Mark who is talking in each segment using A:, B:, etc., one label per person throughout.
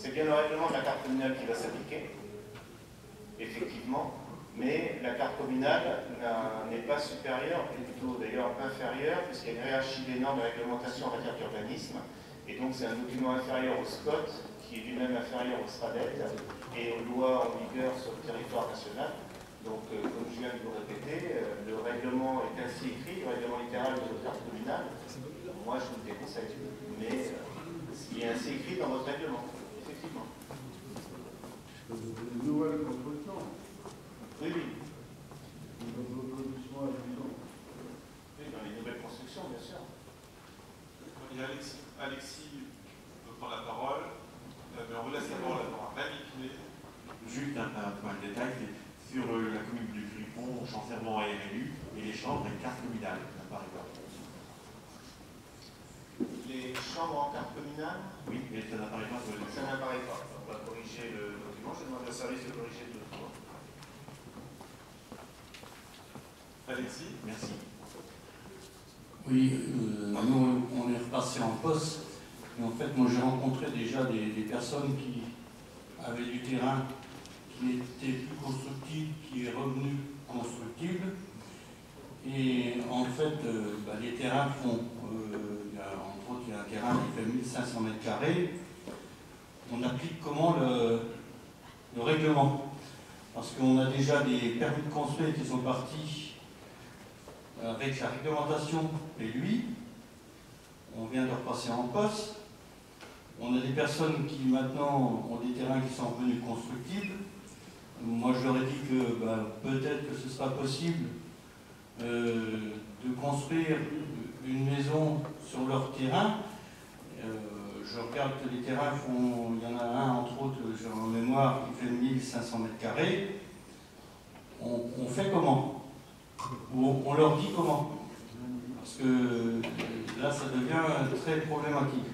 A: C'est bien le règlement de la carte communale qui va s'appliquer, effectivement, mais la carte communale n'est pas supérieure, plutôt d'ailleurs inférieure, puisqu'il y a une hiérarchie des normes de réglementation en matière d'urbanisme, et donc c'est un document inférieur au SCOT, qui est lui-même inférieur au SRADET, et aux lois en vigueur sur le territoire national. Donc, comme je viens de vous répéter, le règlement est ainsi écrit, le règlement littéral de votre carte communale. Moi, je vous le déconseille, mais il est ainsi écrit dans votre règlement, effectivement.
B: Une nouvelle construction.
A: Oui, oui.
B: Oui,
A: Dans les nouvelles constructions, bien sûr.
C: Il y a Alexis veut prendre la parole, mais on vous laisse d'abord la parole. Mamie.
D: Juste un point de détail, sur la commune du Fripon, Champ-Servant et RLU, et les chambres et carte communale, ça n'apparaît pas.
A: Les chambres en carte communale?
D: Oui, mais ça n'apparaît pas sur le document.
A: Ça n'apparaît pas. On va corriger le document. Je demande au service de corriger le document.
C: Alexis,
D: merci.
E: Oui, nous, on est repassé en poste. Mais en fait, moi, j'ai rencontré déjà des personnes qui avaient du terrain qui n'était plus constructible, qui est revenu constructible. Et en fait, les terrains font, entre autres, il y a un terrain qui fait 1500 m². On applique comment le règlement? Parce qu'on a déjà des permis de construire qui sont partis avec la réglementation et lui. On vient de repasser en poste. On a des personnes qui maintenant ont des terrains qui sont revenus constructibles. Moi, je leur ai dit que peut-être que ce sera possible de construire une maison sur leur terrain. Je regarde que les terrains font, il y en a un entre autres, j'ai en mémoire, qui fait 1500 m². On fait comment? Ou on leur dit comment? Parce que là, ça devient très problématique.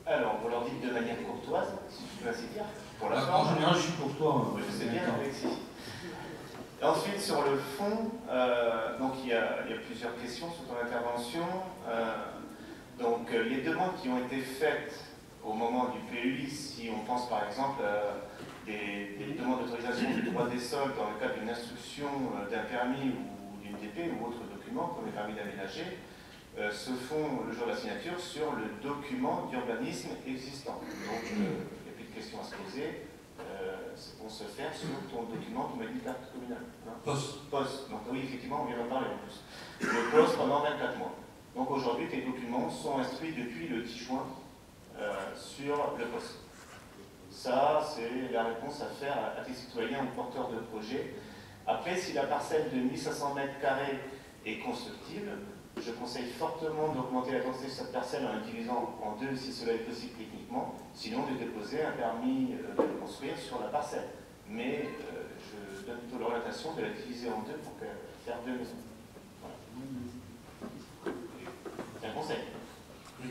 A: Alors, vous leur dites de manière courtoise, si je peux ainsi dire. Pour la
E: En général, je suis pour toi.
A: Oui, je sais bien, Alexis. Ensuite, sur le fond, donc il y a plusieurs questions sur ton intervention. Donc, les demandes qui ont été faites au moment du PUI, si on pense par exemple des demandes d'autorisation du droit des sols dans le cadre d'une instruction d'un permis ou d'une DP ou autre document, comme les permis d'aménager, se font le jour de la signature sur le document d'urbanisme existant. Donc, il n'y a plus de questions à se poser. Vont se faire sur ton document, tu m'as dit carte communale.
E: Poste.
A: Donc oui, effectivement, on vient d'en parler en plus. Le poste pendant 24 mois. Donc aujourd'hui, tes documents sont instruits depuis le 10 juin sur le poste. Ça, c'est la réponse à faire à tes citoyens ou porteurs de projets. Après, si la parcelle de 1500 m² est constructible, je conseille fortement d'augmenter la densité de cette parcelle en la divisant en deux si cela est possible techniquement, sinon de déposer un permis de construire sur la parcelle. Mais je donne plutôt l'orientation de la diviser en deux pour faire deux maisons. Voilà. C'est un conseil.
E: Oui,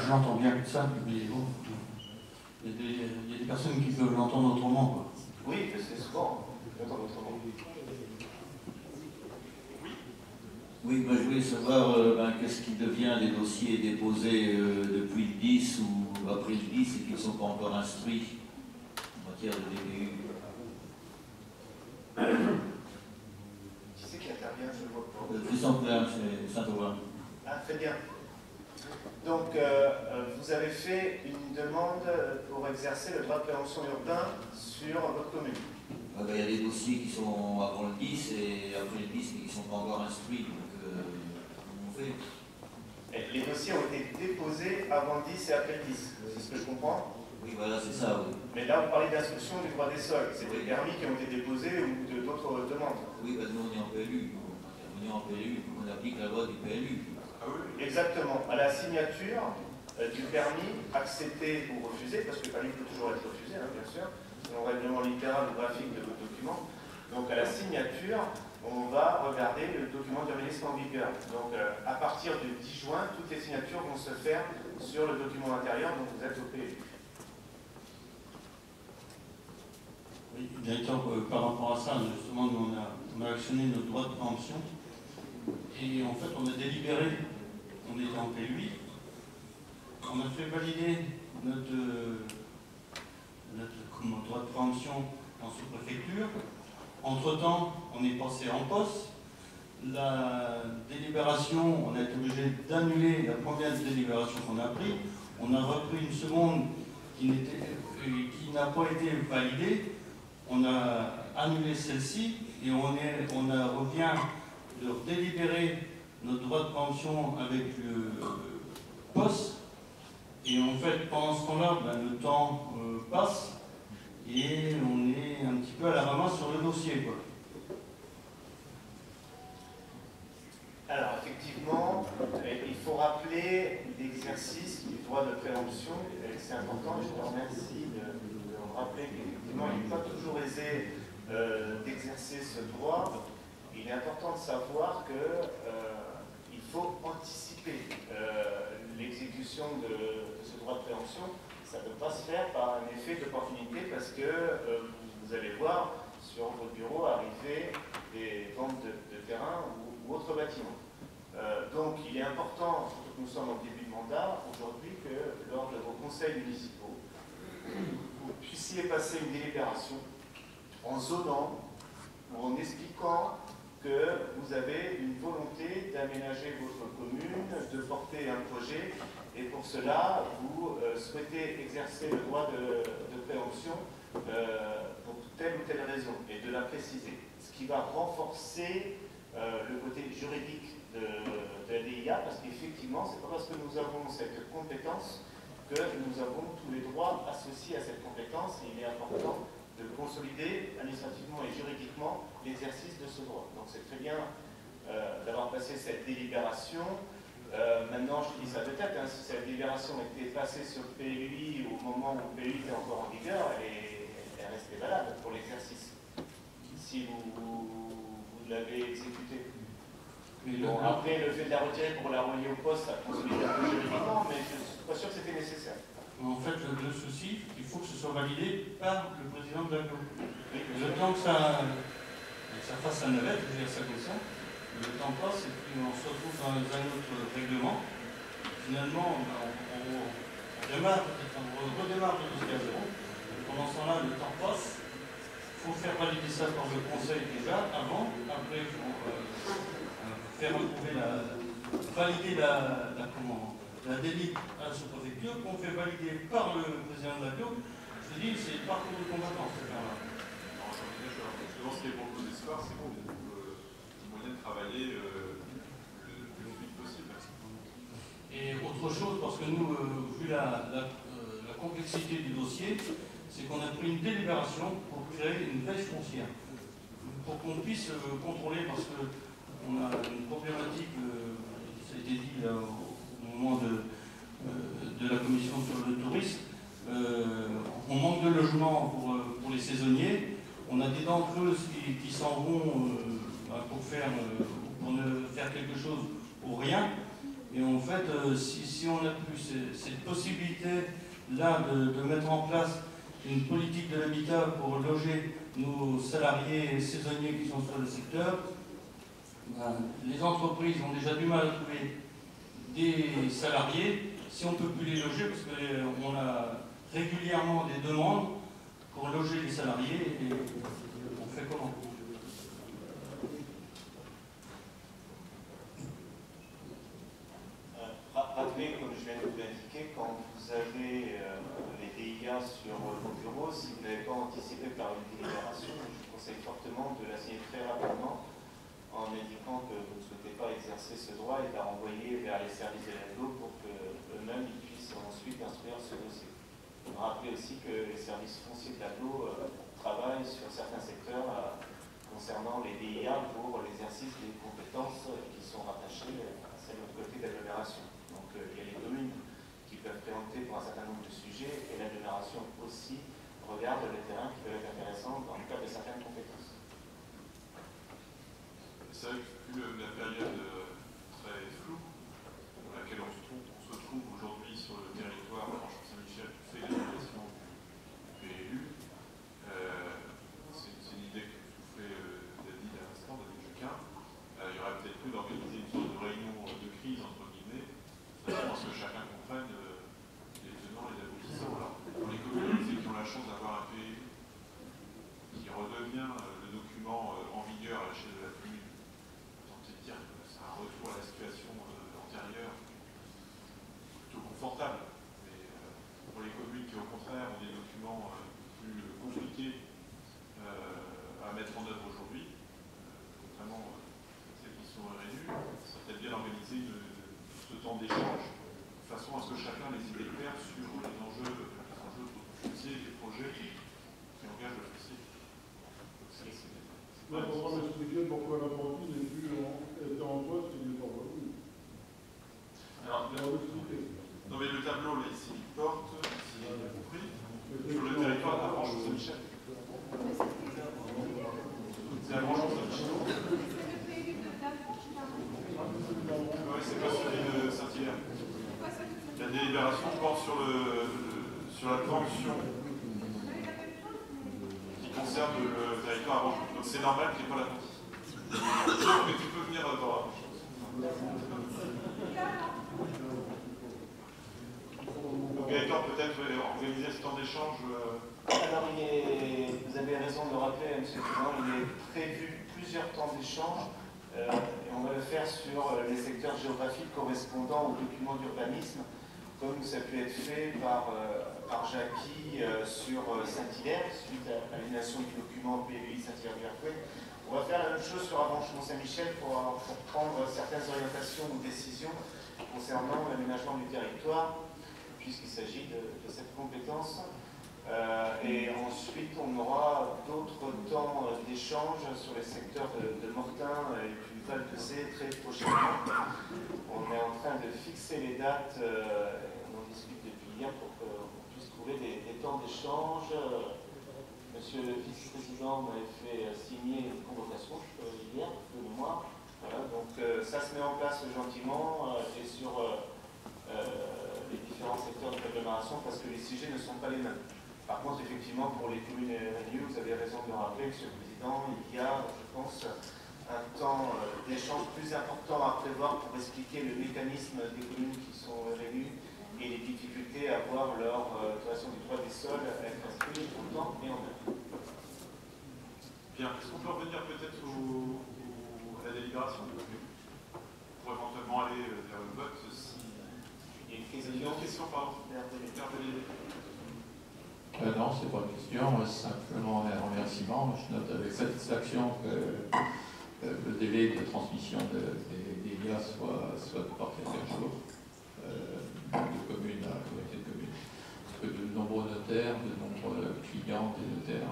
E: j'entends bien ça, mais bon, il y a des personnes qui peuvent l'entendre autrement, quoi.
A: Oui, c'est souvent l'entendre autrement.
F: Oui, moi je voulais savoir qu'est-ce qui devient des dossiers déposés depuis le 10 ou après le 10 et qui ne sont pas encore instruits en matière de DBU.
A: Qui c'est qui intervient? Je ne vois pas.
F: Christian Plein, c'est Saint-Aubin.
A: Ah, très bien. Donc, vous avez fait une demande pour exercer le droit de préemption urbain sur votre commune.
F: Il y a des dossiers qui sont avant le 10 et après le 10 mais qui ne sont pas encore instruits. Comment on fait?
A: Les dossiers ont été déposés avant le 10 et après le 10, c'est ce que je comprends?
F: Oui, voilà, c'est ça, oui.
A: Mais là, vous parlez d'instruction du droit des sols. C'est des permis qui ont été déposés ou d'autres demandes?
F: Oui, nous on est en PLU. On est en PLU, on applique la loi du PLU.
A: Ah oui, exactement. À la signature du permis, accepté ou refusé, parce que le permis peut toujours être refusé, hein, bien sûr, selon le règlement littéral ou graphique de votre document. Donc à la signature, on va regarder le document d'urbanisme en vigueur. Donc à partir du 10 juin, toutes les signatures vont se faire sur le document intérieur dont vous êtes au PLU.
E: Oui, directeur, par rapport à ça, justement, nous, on a actionné notre droit de préemption. Et en fait, on a délibéré, on était en PLU, on a fait valider notre droit de préemption en sous-préfecture. Entre-temps, on est passé en poste. La délibération, on a été obligé d'annuler la première délibération qu'on a prise. On a repris une seconde qui n'a pas été validée. On a annulé celle-ci et on revient de délibérer notre droit de préemption avec le poste. Et en fait, pendant ce temps-là, le temps passe et on est un petit peu à la ramasse sur le dossier, quoi.
A: Alors, effectivement, il faut rappeler l'exercice du droit de préemption. C'est important, je te remercie de rappeler qu'effectivement, il n'est pas toujours aisé d'exercer ce droit. Il est important de savoir qu'il faut anticiper l'exécution de ce droit de préemption. Ça ne peut pas se faire par un effet d'opportunité parce que vous allez voir sur votre bureau arriver des ventes de terrain ou autres bâtiments. Donc il est important, surtout que nous sommes en début de mandat, aujourd'hui que lors de vos conseils municipaux, vous puissiez passer une délibération en zonant ou en expliquant que vous avez une volonté d'aménager votre commune, de porter un projet, et pour cela, vous souhaitez exercer le droit de préemption pour telle ou telle raison, et de la préciser. Ce qui va renforcer le côté juridique de la DIA, parce qu'effectivement, c'est pas parce que nous avons cette compétence que nous avons tous les droits associés à cette compétence, et il est important de consolider administrativement et juridiquement l'exercice de ce droit. Donc c'est très bien d'avoir passé cette délibération. Maintenant, je dis ça de tête, si cette délibération était passée sur PLUI au moment où PLUI était encore en vigueur, elle restait valable pour l'exercice, si vous l'avez exécutée. Bon, après, le fait de la retirer pour la relier au poste, ça consolide un peu juridiquement, mais je ne suis pas sûr que c'était nécessaire.
E: En fait, le souci, il faut que ce soit validé par le président de l'aglo. Le temps que ça fasse la navette, je vais dire ça comme ça, le temps passe et puis on se retrouve dans un autre règlement. Finalement, on redémarre le dossier à zéro. Pendant ce temps-là, le temps passe. Il faut faire valider ça par le conseil déjà, avant. Après, il faut faire valider la délite à la sous-préfecture, qu'on fait valider par le président de l'aglo. Je dis, c'est le parcours de combattant, ce faire-là.
C: Justement, ce qui est pour vos espoirs, c'est qu'on trouve le moyen de travailler le plus vite possible.
E: Et autre chose, parce que nous, vu la complexité du dossier, c'est qu'on a pris une délibération pour créer une veille foncière, pour qu'on puisse contrôler, parce qu'on a une problématique, ça a été dit là, au moment de la commission sur le tourisme, on manque de logements pour les saisonniers. On a des dents creuses qui s'en vont pour ne faire quelque chose pour rien. Et en fait, si on a plus cette possibilité-là de mettre en place une politique de l'habitat pour loger nos salariés saisonniers qui sont sur le secteur, les entreprises ont déjà du mal à trouver des salariés. Si on ne peut plus les loger, parce qu'on a régulièrement des demandes pour loger les salariés, et on fait comment?
A: Rappelez, comme je viens de vous l'indiquer, quand vous avez les DIA sur vos bureaux, si vous n'avez pas anticipé par une délibération, je vous conseille fortement de la signer très rapidement en indiquant que vous ne souhaitez pas exercer ce droit et de la renvoyer vers les services de l'aglo pour qu'eux-mêmes puissent ensuite instruire ce dossier. Rappelez aussi que les services fonciers de l'aglo travaillent sur certains secteurs concernant les DIA pour l'exercice des compétences qui sont rattachées à celle de l'autre côté de l'agglomération. Donc il y a les communes qui peuvent préempter pour un certain nombre de sujets et l'agglomération aussi regarde les terrains qui peuvent être intéressants dans le cadre de certaines compétences.
C: C'est vrai que vu la période très floue dans laquelle on se trouve aujourd'hui sur le territoire de Saint-Michel, qui fait l'évaluation du PLU, c'est une idée que soufflait David à l'instant, David Jequin. Il y aurait peut-être plus d'organiser une sorte de réunion de crise, entre guillemets, pour que chacun comprenne redevient le document en vigueur à l'échelle de la commune, tenter de dire que c'est un retour à la situation antérieure, plutôt confortable. Mais pour les communes qui, au contraire, ont des documents plus compliqués à mettre en œuvre aujourd'hui, notamment celles qui sont RNU, ça serait peut-être bien d'organiser ce temps d'échange de façon à ce que chacun ait les idées claires sur les enjeux de foncier, les projets qui engagent le foncier.
B: On va m'expliquer pourquoi la partie n'est plus en poste et n'est pas revenu.
C: Alors, non mais le tableau là ici il porte, si j'ai bien compris, sur le territoire de la branche Saint-Michel. C'est la branche Saint-Michel. Oui, c'est pas celui de Saint-Hilaire. La délibération porte sur la tension qui concerne le territoire avant. Donc c'est normal qu'il n'y ait pas la tension. Mais tu peux venir dans la branche. Donc Gaëtan, peut-être organiser ce temps d'échange.
A: Alors, vous avez raison de le rappeler, M. le Président, il est prévu plusieurs temps d'échange. Et on va le faire sur les secteurs géographiques correspondant aux documents d'urbanisme, comme ça a pu être fait par Jackie sur Saint-Hilaire, suite à l'annulation du document PLUI Saint-Hilaire-du-Harcouët. On va faire la même chose sur Avranches-Mont-Saint-Michel pour prendre certaines orientations ou décisions concernant l'aménagement du territoire, puisqu'il s'agit de cette compétence. Et ensuite, on aura d'autres temps d'échange sur les secteurs de Mortain et du Val de Zé très prochainement. On est en train de fixer les dates, on en discute depuis hier pour qu'on puisse trouver des temps d'échange. Monsieur le vice-président m'avait fait signer une convocation hier, de mémoire. Voilà, donc ça se met en place gentiment et sur les différents secteurs de l'agglomération parce que les sujets ne sont pas les mêmes. Par contre, effectivement, pour les communes RNU, vous avez raison de le rappeler, Monsieur le Président, il y a, je pense, un temps d'échange plus important à prévoir pour expliquer le mécanisme des communes qui sont RNU et les difficultés à voir leur création du droit des sols être inscrits en temps et en heure.
C: Bien, est-ce qu'on peut revenir peut-être à la délibération pour éventuellement aller vers le vote si...
A: Il y a une question,
C: pardon.
G: Non, c'est pas une question, simplement un remerciement. Je note avec satisfaction que le délai de transmission des liens soit de porter 15 jours de commune à communauté de communes. Parce que de nombreux notaires, de nombreux clients des notaires,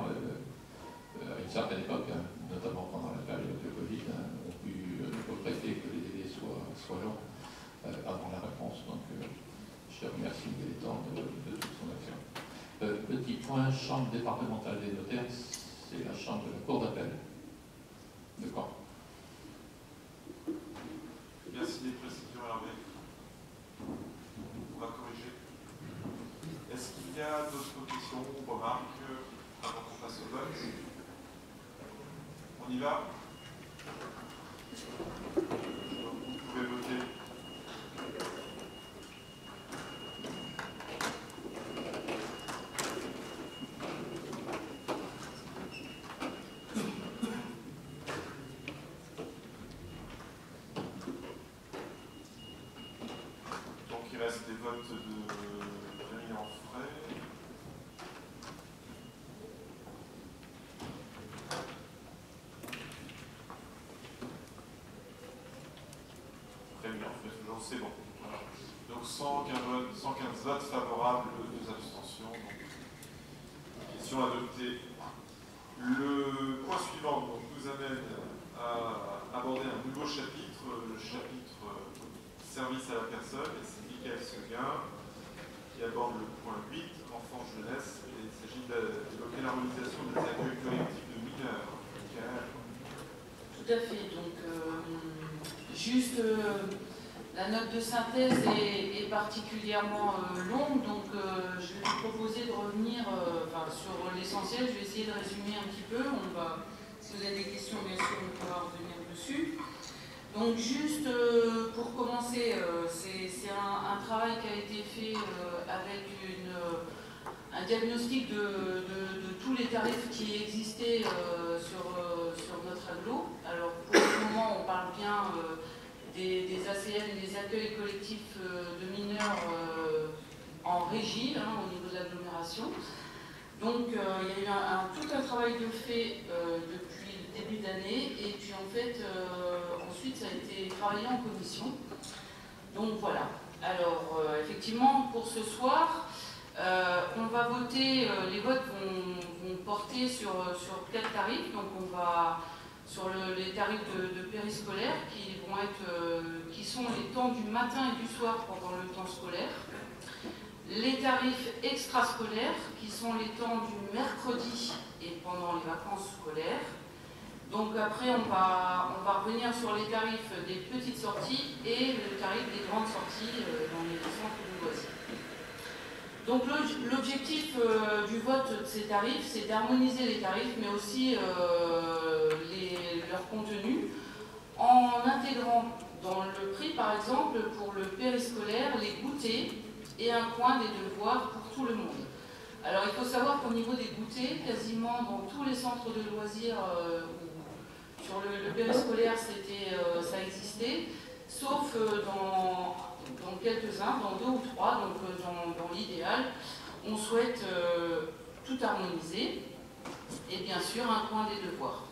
G: à une certaine époque, notamment pendant la période de Covid, ont pu regretter que les délais soient longs avant la réponse. Donc, je te remercie Gaëtan de toute son action. Petit point, chambre départementale des notaires, c'est la chambre de la cour d'appel de Caen.
C: Merci des précisions, Hervé. On va corriger. Est-ce qu'il y a d'autres questions ou remarques avant qu'on passe au vote? On y va? Vous pouvez voter. Il reste des votes de Rémi en frais. Rémi en frais, toujours, c'est bon. Voilà. Donc 115 votes favorables, 2 abstentions. Donc, question adoptée. Le point suivant donc, nous amène à aborder un nouveau chapitre, le chapitre service à la personne, et c'est Michael Seguin qui aborde le point 8, enfance-jeunesse, et il s'agit d'évoquer l'harmonisation des accueils collectifs de mineurs. Michael.
H: Tout à fait, donc juste la note de synthèse est particulièrement longue, donc je vais vous proposer de revenir sur l'essentiel, je vais essayer de résumer un petit peu, si vous avez des questions bien sûr on pourra revenir dessus. Donc juste pour commencer, c'est un travail qui a été fait avec un diagnostic de tous les tarifs qui existaient sur notre agglo. Alors pour le moment, on parle bien des ACM, des accueils collectifs de mineurs en régie, au niveau de l'agglomération. Donc il y a eu tout un travail de fait depuis le début d'année, et puis en fait, ensuite ça a été travaillé en commission. Donc voilà. Alors effectivement, pour ce soir, on va voter, les votes vont porter sur 4 tarifs. Donc on va sur les tarifs de périscolaire qui sont les temps du matin et du soir pendant le temps scolaire. Les tarifs extrascolaires qui sont les temps du mercredi et pendant les vacances scolaires. Donc après on va revenir sur les tarifs des petites sorties et le tarif des grandes sorties dans les centres de loisirs. Donc l'objectif du vote de ces tarifs, c'est d'harmoniser les tarifs, mais aussi leur contenu, en intégrant dans le prix, par exemple, pour le périscolaire, les goûters et un coin des devoirs pour tout le monde. Alors il faut savoir qu'au niveau des goûters, quasiment dans tous les centres de loisirs, sur le périscolaire, ça existait, sauf dans quelques-uns, dans 2 ou 3, donc dans l'idéal, on souhaite tout harmoniser, et bien sûr un coin des devoirs.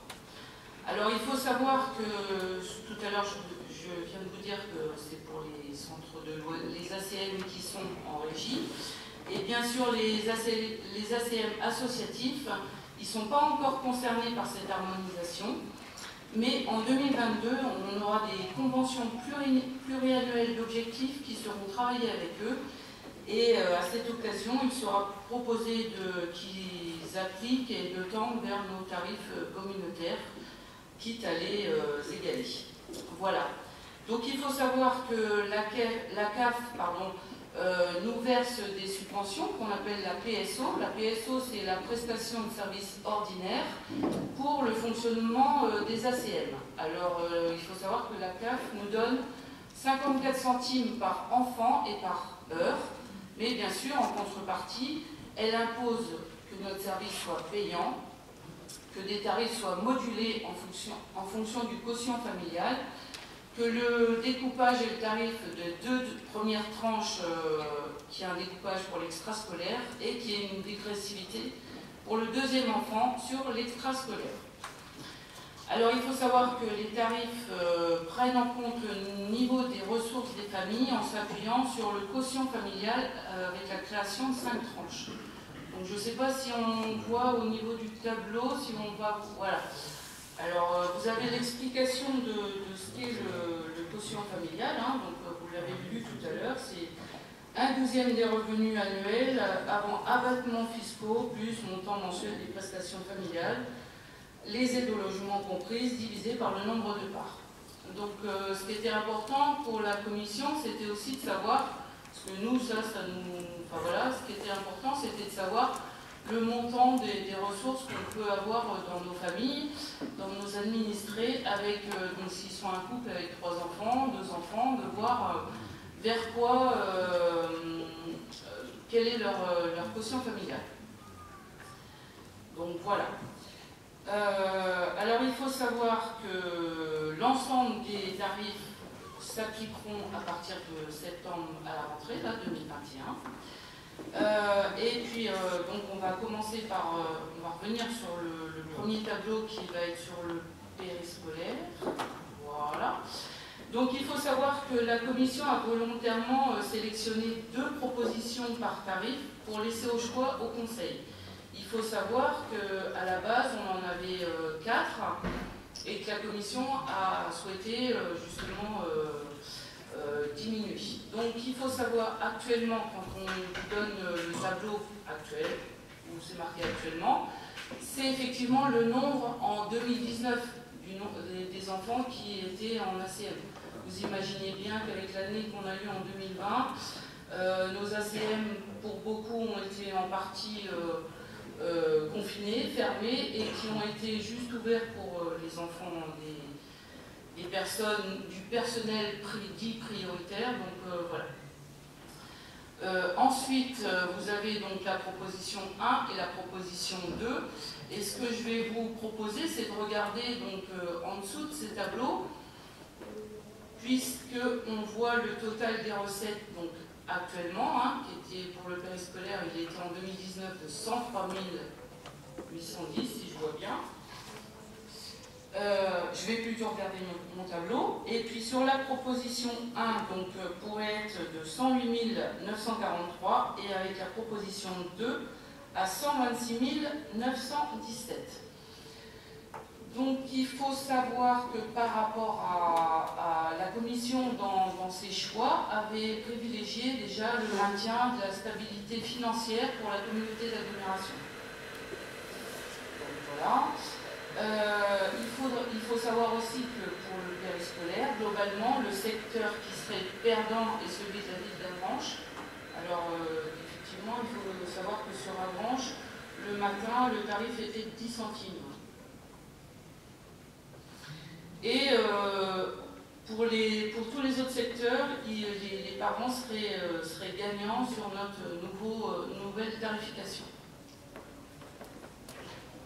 H: Alors il faut savoir que, tout à l'heure je viens de vous dire que c'est pour les centres les ACM qui sont en régie, et bien sûr les ACM associatifs, ils ne sont pas encore concernés par cette harmonisation. Mais en 2022, on aura des conventions pluriannuelles d'objectifs qui seront travaillées avec eux. Et à cette occasion, il sera proposé qu'ils appliquent et de tendre vers nos tarifs communautaires, quitte à les égaler. Voilà. Donc il faut savoir que la CAF nous verse des subventions qu'on appelle la PSO. La PSO, c'est la prestation de services ordinaires pour le fonctionnement des ACM. Alors, il faut savoir que la CAF nous donne 54 centimes par enfant et par heure, mais bien sûr, en contrepartie, elle impose que notre service soit payant, que des tarifs soient modulés en fonction du quotient familial, que le découpage et le tarif de 2 premières tranches, qui est un découpage pour l'extrascolaire, et qui est une dégressivité pour le 2e enfant sur l'extrascolaire. Alors il faut savoir que les tarifs prennent en compte le niveau des ressources des familles en s'appuyant sur le quotient familial avec la création de 5 tranches. Donc je ne sais pas si on voit au niveau du tableau, si on va... Voilà. Alors, vous avez l'explication de ce qu'est le quotient familial, donc vous l'avez lu tout à l'heure, c'est 1/12 des revenus annuels avant abattements fiscaux plus montant mensuel des prestations familiales, les aides au logement comprises, divisé par le nombre de parts. Donc, ce qui était important pour la commission, c'était aussi de savoir, parce que nous, ça nous... Enfin voilà, ce qui était important, c'était de savoir le montant des ressources qu'on peut avoir dans nos familles, dans nos administrés, avec, donc s'ils sont un couple avec 3 enfants, 2 enfants, de voir vers quoi, quel est leur quotient familial. Donc voilà. Alors il faut savoir que l'ensemble des tarifs s'appliqueront à partir de septembre à la rentrée, là, 2021. Et puis, donc on va commencer par, on va revenir sur le premier tableau qui va être sur le périscolaire. Voilà. Donc il faut savoir que la commission a volontairement sélectionné 2 propositions par tarif pour laisser au choix au conseil. Il faut savoir qu'à la base, on en avait 4 et que la commission a souhaité justement diminuer. Donc il faut savoir actuellement, quand on donne le tableau actuel, où c'est marqué actuellement, c'est effectivement le nombre en 2019 des enfants qui étaient en ACM. Vous imaginez bien qu'avec l'année qu'on a eue en 2020, nos ACM, pour beaucoup, ont été en partie confinés, fermés, et qui ont été juste ouverts pour les enfants des personnes, du personnel dit prioritaire. Donc voilà. Ensuite, vous avez donc la proposition 1 et la proposition 2. Et ce que je vais vous proposer, c'est de regarder donc, en dessous de ces tableaux, puisque on voit le total des recettes donc, actuellement, hein, qui était pour le périscolaire, il était en 2019 de 103 810, si je vois bien. Je vais plutôt regarder mon tableau. Et puis sur la proposition 1, donc pourrait être de 108 943 et avec la proposition 2 à 126 917. Donc il faut savoir que par rapport à la Commission dans ses choix avait privilégié déjà le maintien de la stabilité financière pour la communauté d'agglomération. Donc voilà. Il faut savoir aussi que pour le périscolaire, globalement, le secteur qui serait perdant est celui de la ville d'Avranches. Alors, effectivement, il faut savoir que sur Avranches, le matin, le tarif était de 10 centimes. Et pour tous les autres secteurs, les parents seraient gagnants sur notre nouvelle tarification.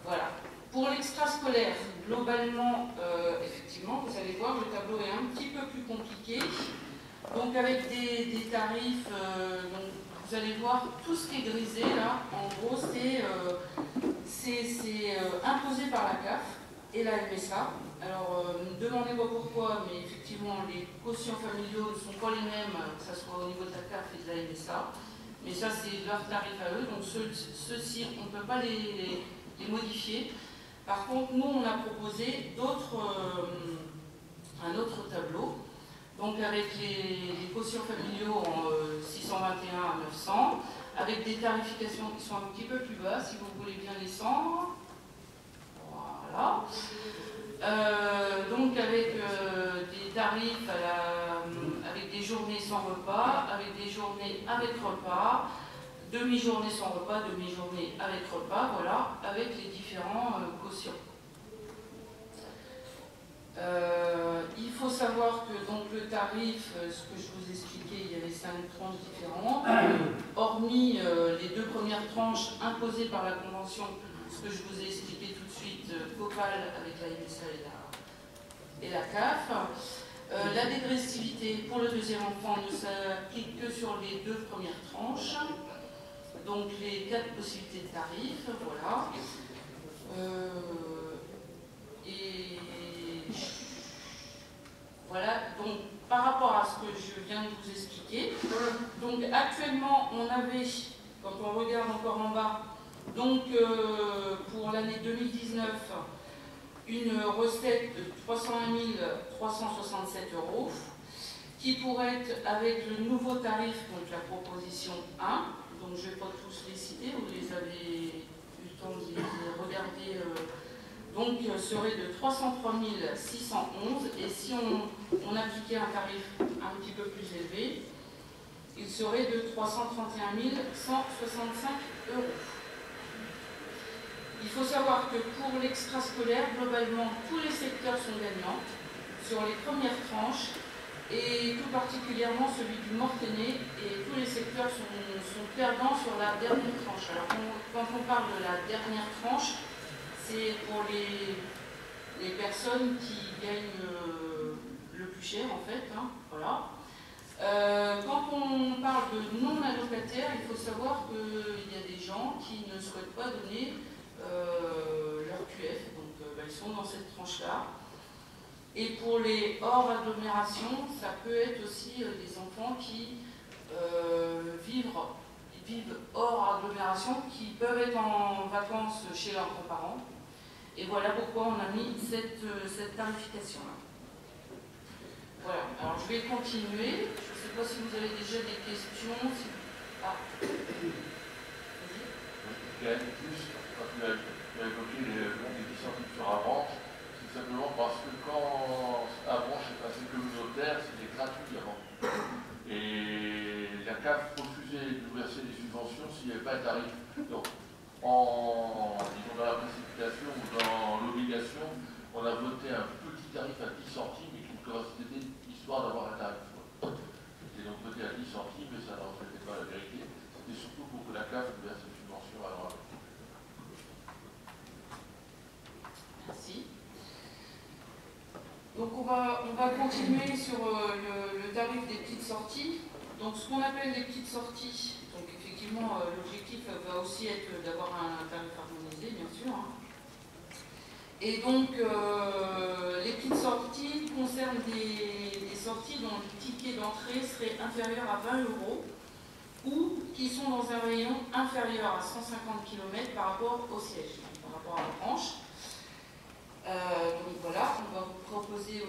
H: Voilà. Pour l'extrascolaire, globalement, effectivement, vous allez voir, le tableau est un petit peu plus compliqué. Donc avec des tarifs, donc, vous allez voir tout ce qui est grisé là, en gros, c'est imposé par la CAF et la MSA. Alors, ne demandez pas pourquoi, mais effectivement, les quotients familiaux ne sont pas les mêmes, que ce soit au niveau de la CAF et de la MSA. Mais ça, c'est leur tarif à eux, donc ceux-ci, on ne peut pas les modifier. Par contre, nous, on a proposé un autre tableau, donc avec les quotients familiaux en 621 à 900, avec des tarifications qui sont un petit peu plus bas, si vous voulez bien descendre. Voilà. Donc avec des tarifs avec des journées sans repas, avec des journées avec repas, demi-journée sans repas, demi-journée avec repas, voilà, avec les différents quotients. Il faut savoir que donc, le tarif, ce que je vous expliquais, il y avait 5 tranches différentes, hormis les 2 premières tranches imposées par la Convention, ce que je vous ai expliqué tout de suite, COPAL avec la MSA et la CAF. La dégressivité pour le deuxième enfant ne s'applique que sur les 2 premières tranches. Donc les 4 possibilités de tarifs, voilà. Et voilà, donc par rapport à ce que je viens de vous expliquer, donc actuellement on avait, quand on regarde encore en bas, donc pour l'année 2019, une recette de 301 367 €, qui pourrait être avec le nouveau tarif, donc la proposition 1, donc je ne vais pas tous les citer, vous les avez eu le temps de les regarder, donc serait de 303 611, et si on appliquait un tarif un petit peu plus élevé, il serait de 331 165 €. Il faut savoir que pour l'extrascolaire, globalement, tous les secteurs sont gagnants sur les premières tranches, et tout particulièrement celui du Mortenay, et tous les secteurs sont perdants sur la dernière tranche. Alors quand on parle de la dernière tranche, c'est pour les personnes qui gagnent le plus cher en fait, hein, voilà. Quand on parle de non-allocataires, il faut savoir qu'il y a des gens qui ne souhaitent pas donner leur QF, donc ils sont dans cette tranche-là. Et pour les hors agglomération, ça peut être aussi des enfants qui vivent hors agglomération, qui peuvent être en vacances chez leurs grands-parents. Et voilà pourquoi on a mis cette tarification-là. Voilà, alors je vais continuer. Je ne sais pas si vous avez déjà des questions. Ah.
I: Vas-y. Plus, quand tu as évoqué les centimes sur Avranches, c'est simplement parce que quand Avranches est passé communautaire, c'était gratuit avant. Et la CAF refusait de nous verser des subventions s'il n'y avait pas de tarif. Donc, disons, dans la précipitation ou dans l'obligation, on a voté un petit tarif à 10 centimes, et c'était histoire d'avoir un tarif. C'était donc voté à 10 centimes, et ça ne reflétait pas la vérité. C'était surtout pour que la CAF nous verse une subvention à droite.
H: Merci. Donc on va continuer sur le tarif des petites sorties. Donc ce qu'on appelle les petites sorties, donc effectivement l'objectif va aussi être d'avoir un tarif harmonisé, bien sûr. Hein. Et donc les petites sorties concernent des sorties dont le ticket d'entrée serait inférieur à 20 € ou qui sont dans un rayon inférieur à 150 km par rapport au siège, par rapport à la branche. Donc voilà, on va vous proposer